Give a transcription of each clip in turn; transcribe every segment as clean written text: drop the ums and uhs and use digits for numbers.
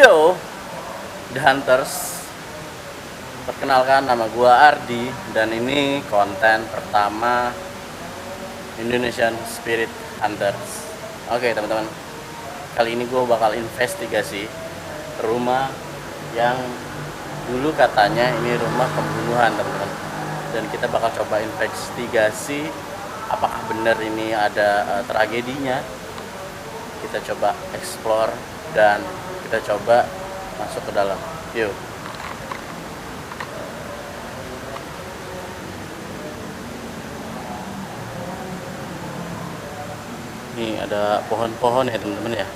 Yo, The Hunters. Perkenalkan, nama gua Ardi dan ini konten pertama Indonesian Spirit Hunters. Oke, teman-teman. Kali ini gua bakal investigasi rumah yang dulu katanya ini rumah pembunuhan, teman-teman. Dan kita bakal coba investigasi apakah benar ini ada tragedinya. Kita coba explore dan kita coba masuk ke dalam. Yuk. Nih ada pohon-pohon ya teman-teman ya.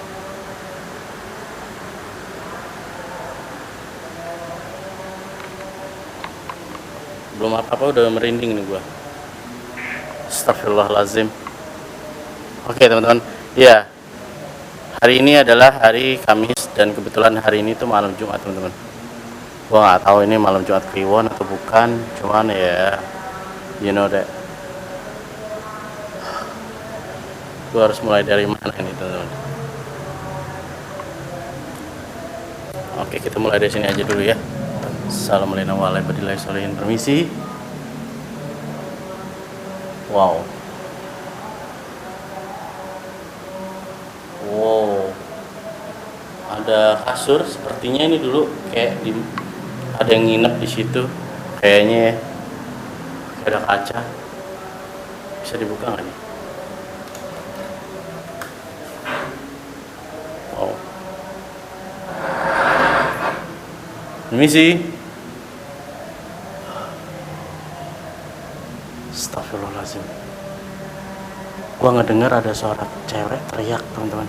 Belum apa-apa udah merinding nih gua. Astagfirullahaladzim. Oke teman-teman. Ya. Hari ini adalah hari Kamis dan kebetulan hari ini tuh malam Jumat teman-teman. Gua nggak tahu ini malam Jumat Kliwon atau bukan, cuman ya you know that. Gua harus mulai dari mana ini teman-teman? Oke, kita mulai dari sini aja dulu ya. Assalamualaikum warahmatullahi wabarakatuh. Permisi. Wow. Wow, ada kasur. Sepertinya ini dulu kayak ada yang nginep di situ. Kayaknya ya. Kayak ada kaca. Bisa dibuka nggak nih? Wow. Permisi. Astagfirullahaladzim. Gua ngedengar ada suara cewek teriak teman-teman,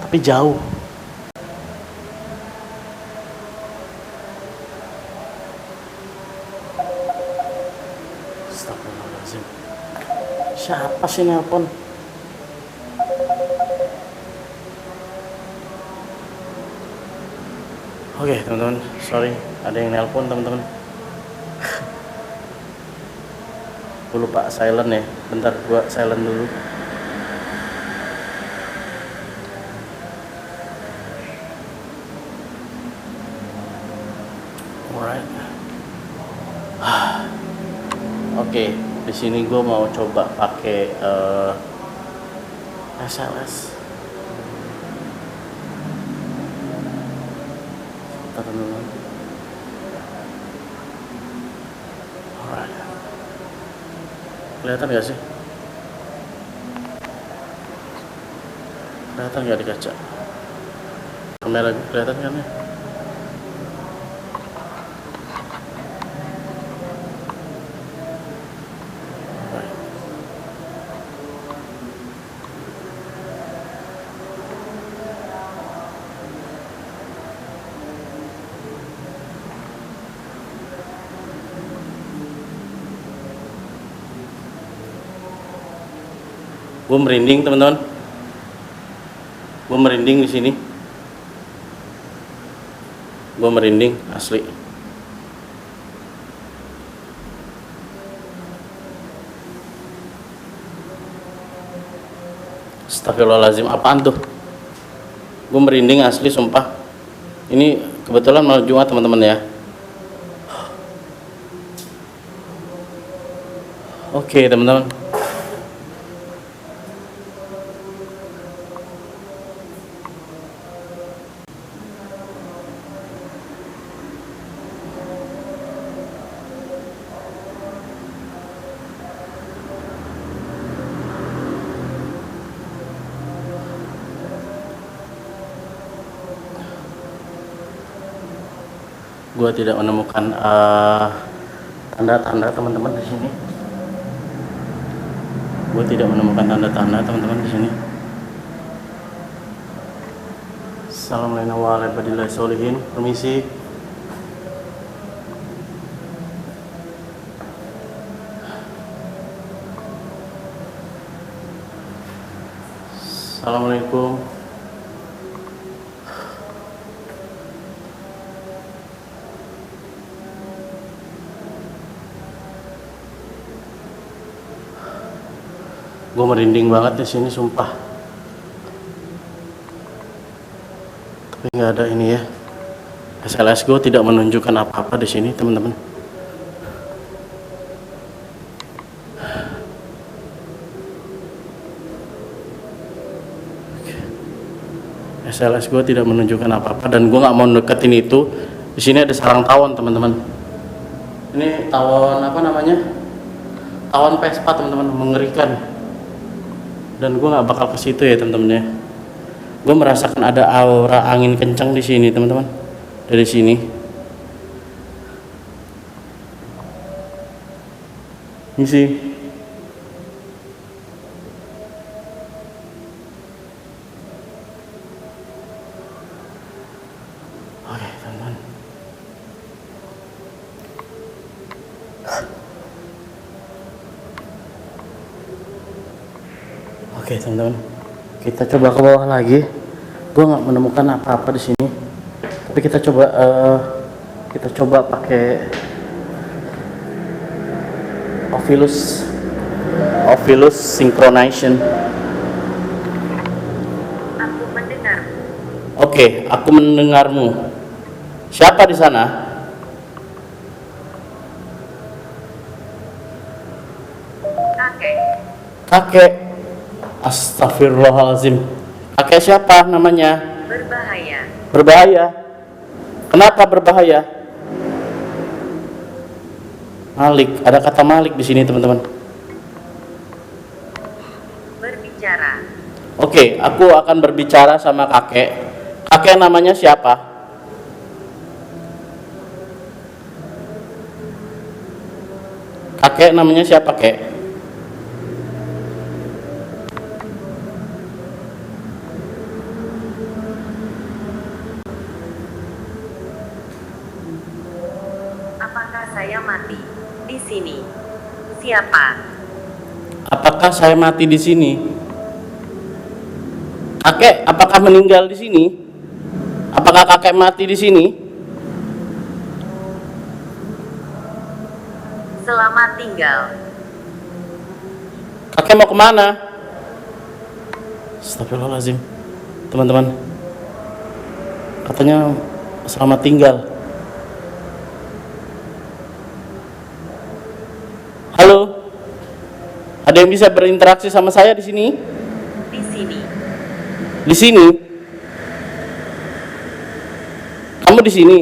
tapi jauh. Astagfirullahaladzim. Siapa sih nelpon? Oke teman-teman, sorry ada yang nelpon teman-teman. Gue lupa silent ya, bentar gua silent dulu. Alright. Oke, di sini gue mau coba pakai SLS. Teman-teman. Alright. Kelihatan gak sih? Kelihatan gak di kaca? Kamera kelihatan kan ya? Gue merinding teman-teman. Gue merinding di sini. Gue merinding asli. Astagfirullahaladzim, apaan tuh? Gue merinding asli sumpah. Ini kebetulan malam Jumat teman-teman ya. Oke teman-teman. Gue tidak menemukan tanda-tanda teman-teman di sini. Gue tidak menemukan tanda-tanda teman-teman di sini. Assalamualaikum warahmatullahi wabarakatuh. Permisi. Assalamualaikum. Gue merinding banget di sini sumpah. Tapi nggak ada ini ya. SLS Go tidak menunjukkan apa-apa di sini, teman-teman. SLS Go tidak menunjukkan apa-apa dan gue nggak mau deketin itu. Di sini ada sarang tawon, teman-teman. Ini tawon apa namanya? Tawon Vespa, teman-teman, mengerikan. Dan gue nggak bakal ke situ ya, teman-teman ya. Gue merasakan ada aura angin kencang di sini, teman-teman. Dari sini. Ini sih. Oke, teman-teman. Oke, teman-teman. Kita coba ke bawah lagi. Gue nggak menemukan apa-apa di sini. Tapi kita coba pakai Ovilus Synchronization. Aku mendengarmu. Oke, aku mendengarmu. Siapa di sana? Kakek. Kakek. Astagfirullahaladzim. Kakek siapa namanya? Berbahaya. Berbahaya. Kenapa berbahaya? Malik. Ada kata Malik di sini, teman-teman. Berbicara. Oke, aku akan berbicara sama kakek. Kakek namanya siapa? Kakek namanya siapa, kek? Apakah saya mati di sini? Siapa? Apakah saya mati di sini? Kakek, apakah meninggal di sini? Apakah kakek mati di sini? Selamat tinggal. Kakek mau kemana? Astagfirullahaladzim. Teman-teman, katanya selamat tinggal. Halo, ada yang bisa berinteraksi sama saya di sini? Di sini. Di sini? Kamu di sini?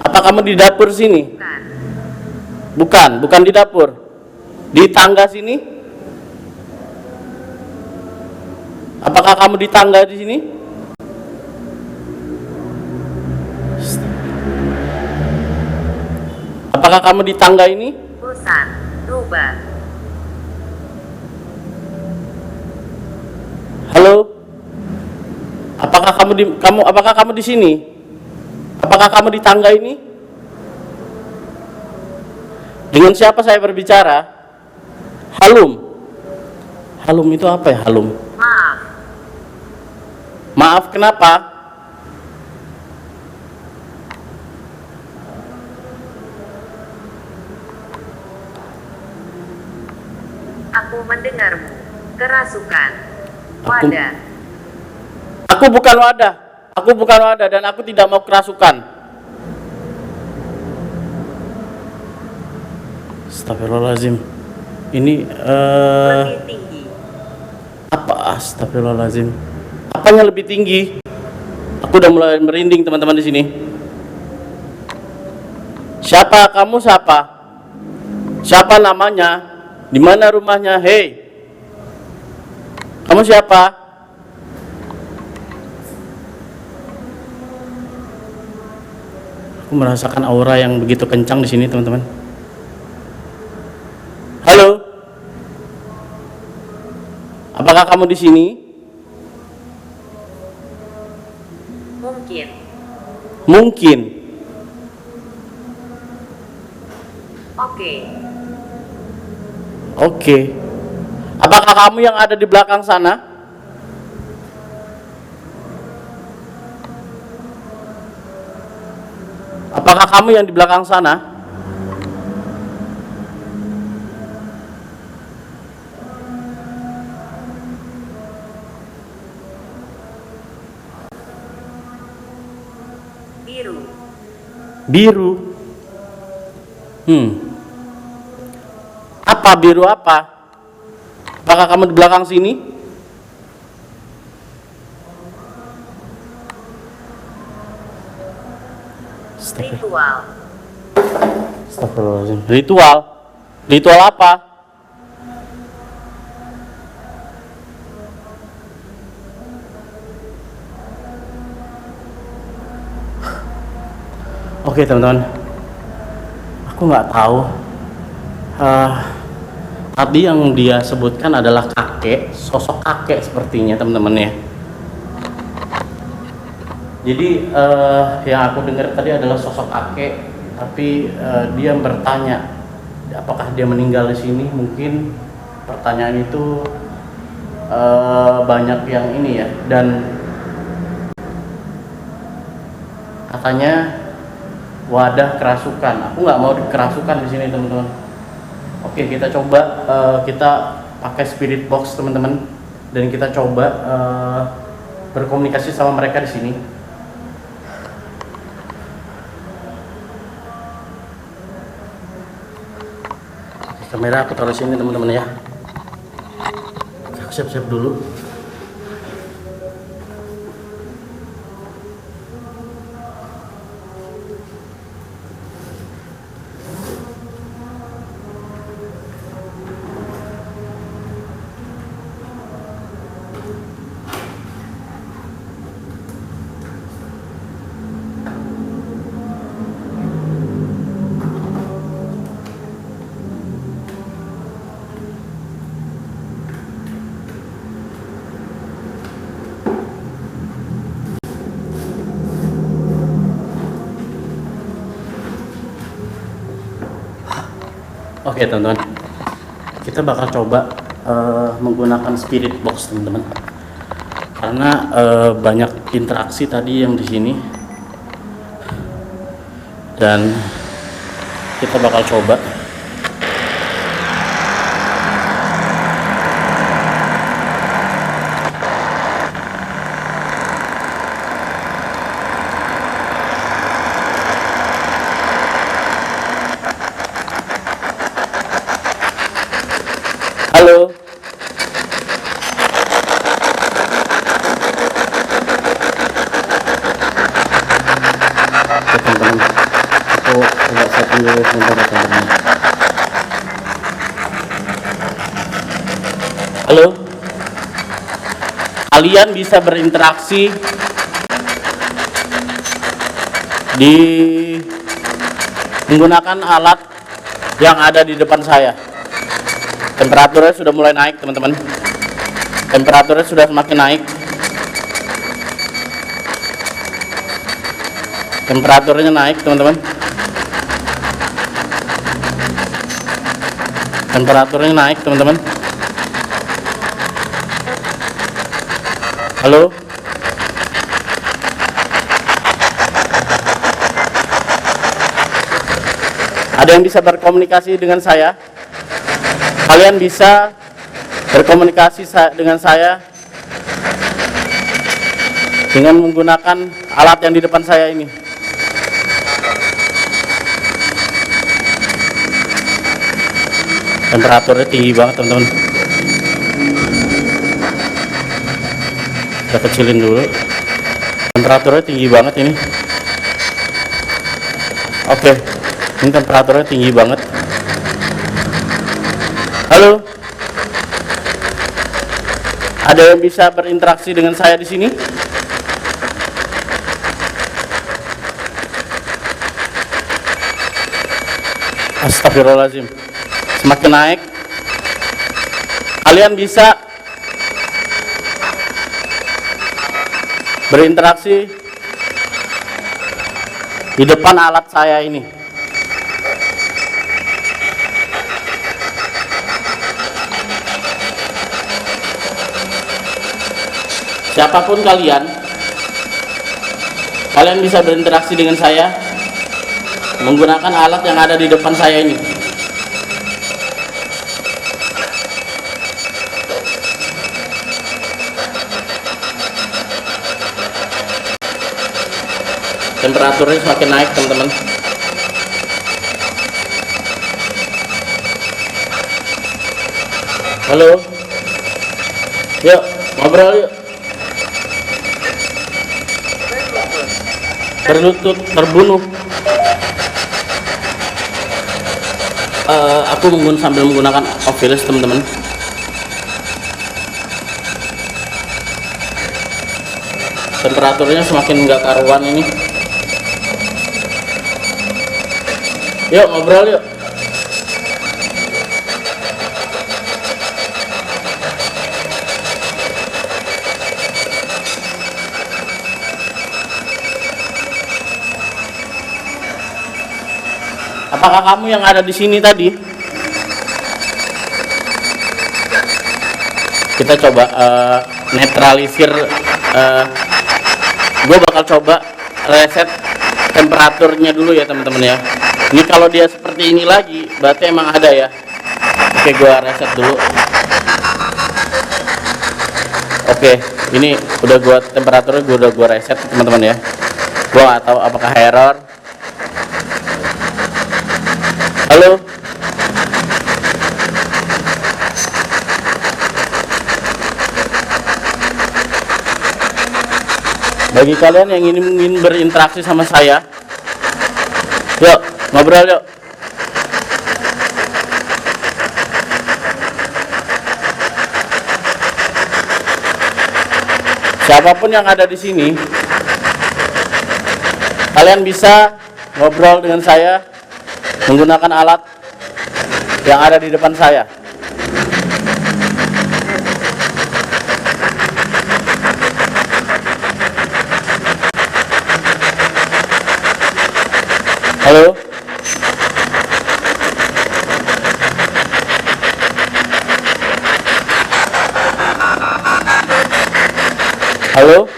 Apa kamu di dapur sini? Bukan. Bukan di dapur. Di tangga sini? Apakah kamu di tangga di sini? Apakah kamu di tangga ini? Bosan. Rubah. Halo? Apakah kamu di sini? Apakah kamu di tangga ini? Dengan siapa saya berbicara? Halum. Halum itu apa ya, halum? Maaf. Maaf, kenapa? Aku mendengarmu. Kerasukan. Wadah. Aku bukan wadah. Aku bukan wadah dan aku tidak mau kerasukan. Astagfirullahaladzim. Ini Lebih tinggi. apa? Astagfirullahaladzim. Apanya lebih tinggi? Aku udah mulai merinding, teman-teman di sini. Siapa kamu? Siapa? Siapa namanya? Di mana rumahnya? Hei, kamu siapa? Aku merasakan aura yang begitu kencang di sini, teman-teman. Halo, apakah kamu di sini? Mungkin. Mungkin. Oke. Oke. Apakah kamu yang ada di belakang sana? Apakah kamu yang di belakang sana? Biru. Biru. Apa biru apa? Apakah kamu di belakang sini? Ritual. Astagfirullahaladzim. Ritual. Ritual apa? Oke teman-teman, aku nggak tahu. Tadi yang dia sebutkan adalah kakek, sosok kakek sepertinya teman-teman ya. Jadi yang aku dengar tadi adalah sosok kakek, tapi dia bertanya apakah dia meninggal di sini. Mungkin pertanyaan itu banyak yang ini ya, dan katanya wadah kerasukan. Aku nggak mau kerasukan di sini teman-teman. Oke, kita coba kita pakai spirit box teman-teman, dan kita coba berkomunikasi sama mereka di sini. Kamera aku taruh sini teman-teman ya. Aku siap-siap dulu. Oke teman-teman, kita bakal coba menggunakan spirit box teman-teman, karena banyak interaksi tadi yang di sini, dan kita bakal coba. Halo. Teman-teman, aku nggak setting dulu sebentar ya teman-teman. Halo. Kalian bisa berinteraksi di menggunakan alat yang ada di depan saya. Temperaturnya sudah mulai naik teman-teman. Temperaturnya sudah semakin naik. Temperaturnya naik teman-teman. Temperaturnya naik teman-teman. Halo. Ada yang bisa berkomunikasi dengan saya? Kalian bisa berkomunikasi dengan saya dengan menggunakan alat yang di depan saya ini. Temperaturnya tinggi banget teman-teman. Kita kecilin dulu. Temperaturnya tinggi banget ini. Oke, ini temperaturnya tinggi banget. Halo. Ada yang bisa berinteraksi dengan saya di sini? Astagfirullahaladzim. Semakin naik. Kalian bisa berinteraksi di depan alat saya ini. Siapapun kalian bisa berinteraksi dengan saya menggunakan alat yang ada di depan saya ini. temperaturnya semakin naik teman-teman. Halo, yuk ngobrol yuk. Berlutut terbunuh. Aku sambil menggunakan Ovilus teman-teman. Temperaturnya semakin nggak karuan ini. Yuk ngobrol yuk. Apakah kamu yang ada di sini tadi? Kita coba netralisir. Gue bakal coba reset temperaturnya dulu ya teman-teman ya. Ini kalau dia seperti ini lagi, berarti emang ada ya. Oke, gue reset dulu. Oke, ini udah temperaturnya udah gue reset teman-teman ya. Gue nggak tahu apakah error. Halo. Bagi kalian yang ingin berinteraksi sama saya, yuk ngobrol yuk. Siapapun yang ada di sini, kalian bisa ngobrol dengan saya menggunakan alat yang ada di depan saya. Halo. Halo.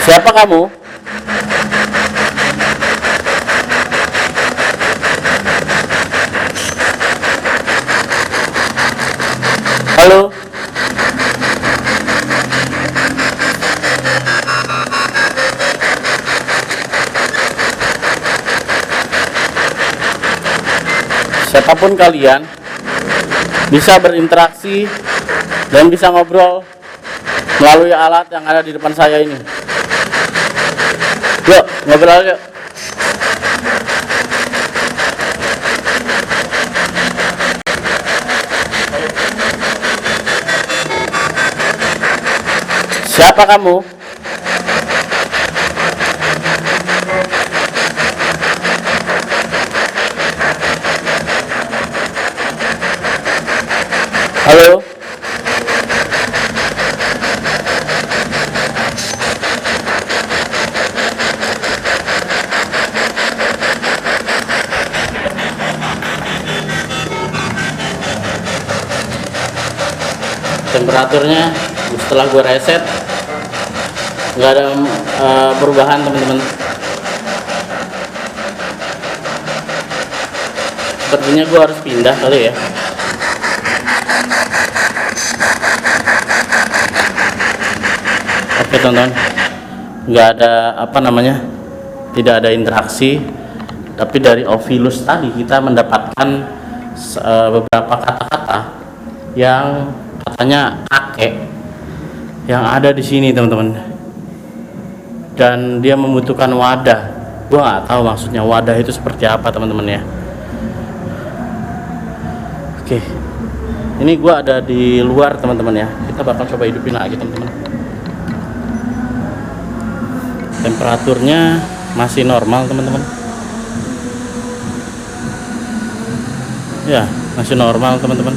Siapa kamu? Halo. Siapapun kalian bisa berinteraksi dan bisa ngobrol melalui alat yang ada di depan saya ini. Yuk, ngobrol yuk. Siapa kamu? Halo. Temperaturnya setelah gue reset nggak ada perubahan teman-teman. Sepertinya gue harus pindah kali ya. Oke teman-teman, nggak ada tidak ada interaksi, tapi dari Ovilus tadi kita mendapatkan beberapa kata-kata yang katanya kakek yang ada di sini teman-teman, dan dia membutuhkan wadah. Gua nggak tahu maksudnya wadah itu seperti apa teman-teman ya. Oke, ini gua ada di luar teman-teman ya. Kita bakal coba hidupin lagi teman-teman. Temperaturnya masih normal teman-teman. Ya, masih normal teman-teman.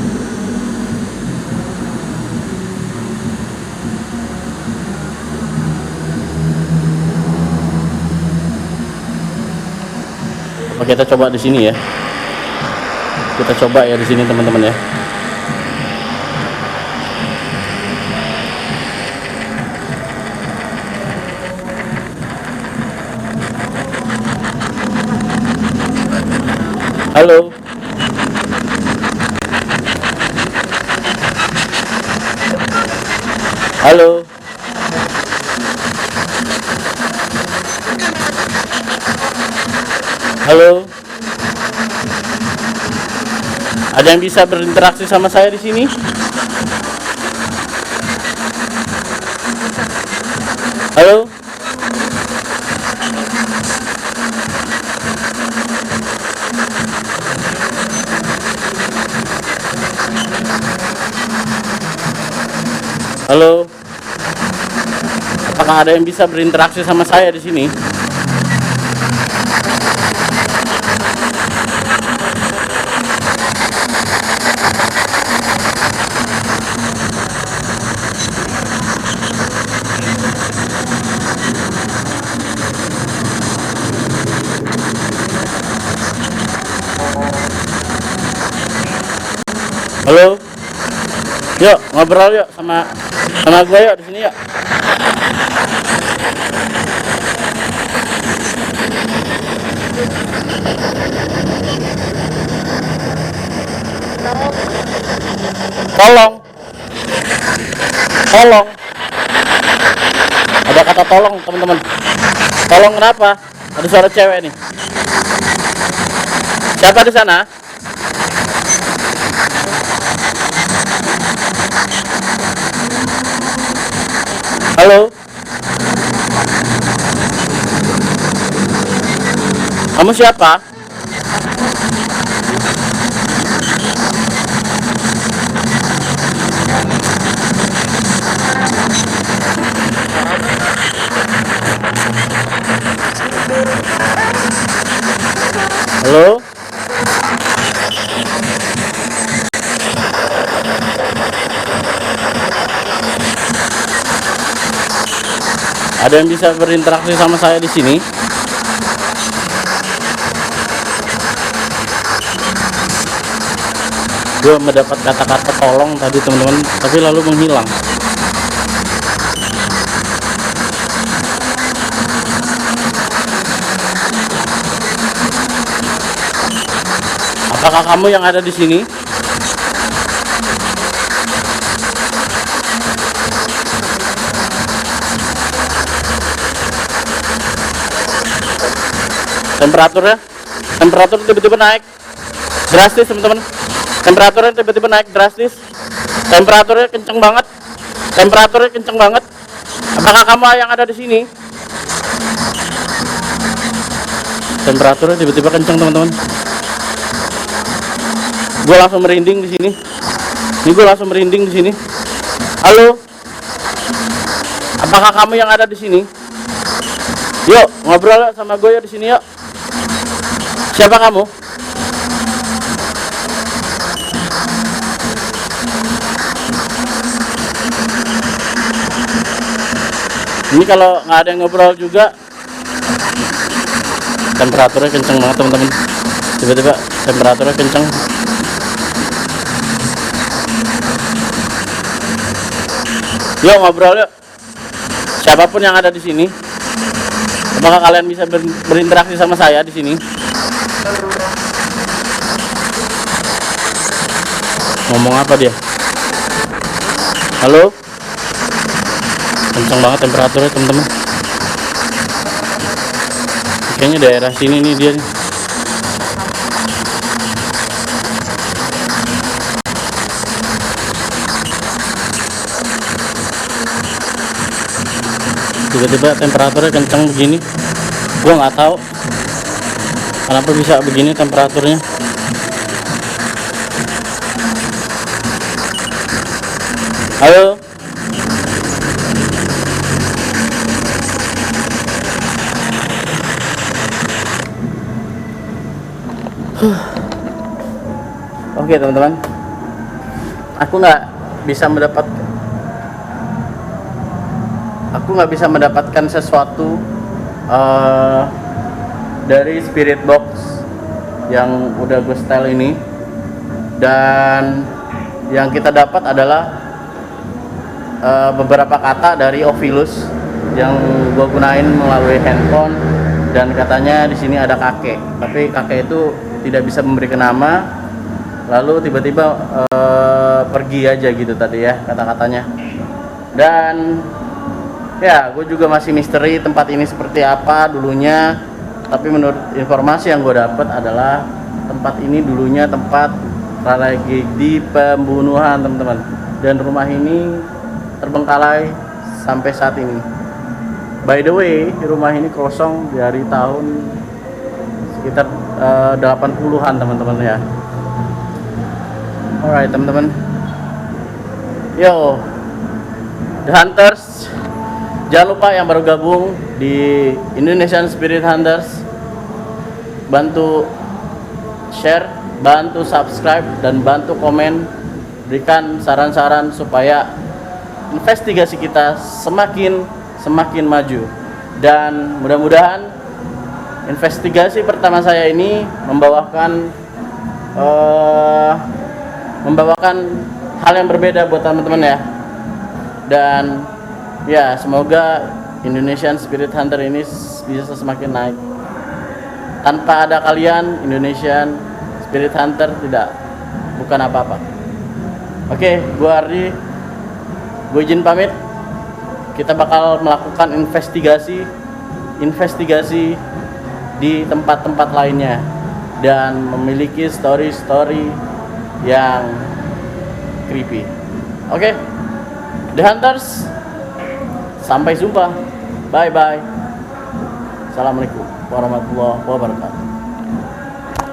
Oke, kita coba di sini ya. Kita coba ya di sini teman-teman ya. Halo. Halo. Halo. Ada yang bisa berinteraksi sama saya di sini? Halo. Halo. Apakah ada yang bisa berinteraksi sama saya di sini? Halo. Yuk, ngobrol yuk sama gue yuk di sini yuk. Tolong. Tolong. Ada kata tolong, teman-teman. Tolong kenapa? Ada suara cewek nih. Siapa di sana? Halo. Kamu siapa? Halo. Ada yang bisa berinteraksi sama saya di sini? Gue mendapat kata-kata tolong tadi teman-teman, tapi lalu menghilang. Apakah kamu yang ada di sini? Temperatur tiba-tiba naik drastis, teman-teman. Temperaturnya tiba-tiba naik drastis. Temperaturnya kenceng banget. Apakah kamu yang ada di sini? Temperaturnya tiba-tiba kenceng, teman-teman. Gue langsung merinding di sini. Halo. Apakah kamu yang ada di sini? Yuk, ngobrol sama gue ya di sini yuk. Siapa kamu? Ini kalau nggak ada yang ngobrol juga, temperaturnya kenceng banget, teman-teman. Tiba-tiba temperaturnya kenceng. Yuk ngobrol yuk. Siapapun yang ada di sini, apakah kalian bisa berinteraksi sama saya di sini? Ngomong apa dia? Halo? Kencang banget temperaturnya, teman-teman. Kayaknya daerah sini nih dia nih. Tiba-tiba temperaturnya kencang begini. Gua nggak tahu kenapa bisa begini temperaturnya. Halo. Oke teman-teman, aku nggak bisa mendapatkan sesuatu dari spirit box yang udah gue setel ini, dan yang kita dapat adalah beberapa kata dari Ovilus yang gue gunain melalui handphone, dan katanya di sini ada kakek, tapi kakek itu tidak bisa memberikan nama, lalu tiba-tiba pergi aja gitu tadi ya kata-katanya. Dan ya, gue juga masih misteri tempat ini seperti apa dulunya. Tapi menurut informasi yang gue dapat adalah tempat ini dulunya tempat tragedi pembunuhan, teman-teman. Dan rumah ini terbengkalai sampai saat ini. By the way, rumah ini kosong dari tahun sekitar 80-an, teman-teman ya. Alright, teman-teman. Yo, The Hunters, jangan lupa yang baru gabung di Indonesian Spirit Hunters, bantu share, bantu subscribe, dan bantu komen, berikan saran-saran supaya investigasi kita semakin maju. Dan mudah-mudahan investigasi pertama saya ini membawakan hal yang berbeda buat teman-teman ya. Dan ya, semoga Indonesian Spirit Hunter ini bisa semakin naik. Tanpa ada kalian, Indonesian Spirit Hunter bukan apa-apa. Oke, gue Ardi, gue izin pamit. Kita bakal melakukan investigasi di tempat-tempat lainnya dan memiliki story-story yang creepy. Oke, The Hunters, sampai jumpa. Bye bye. Assalamualaikum warahmatullahi wabarakatuh.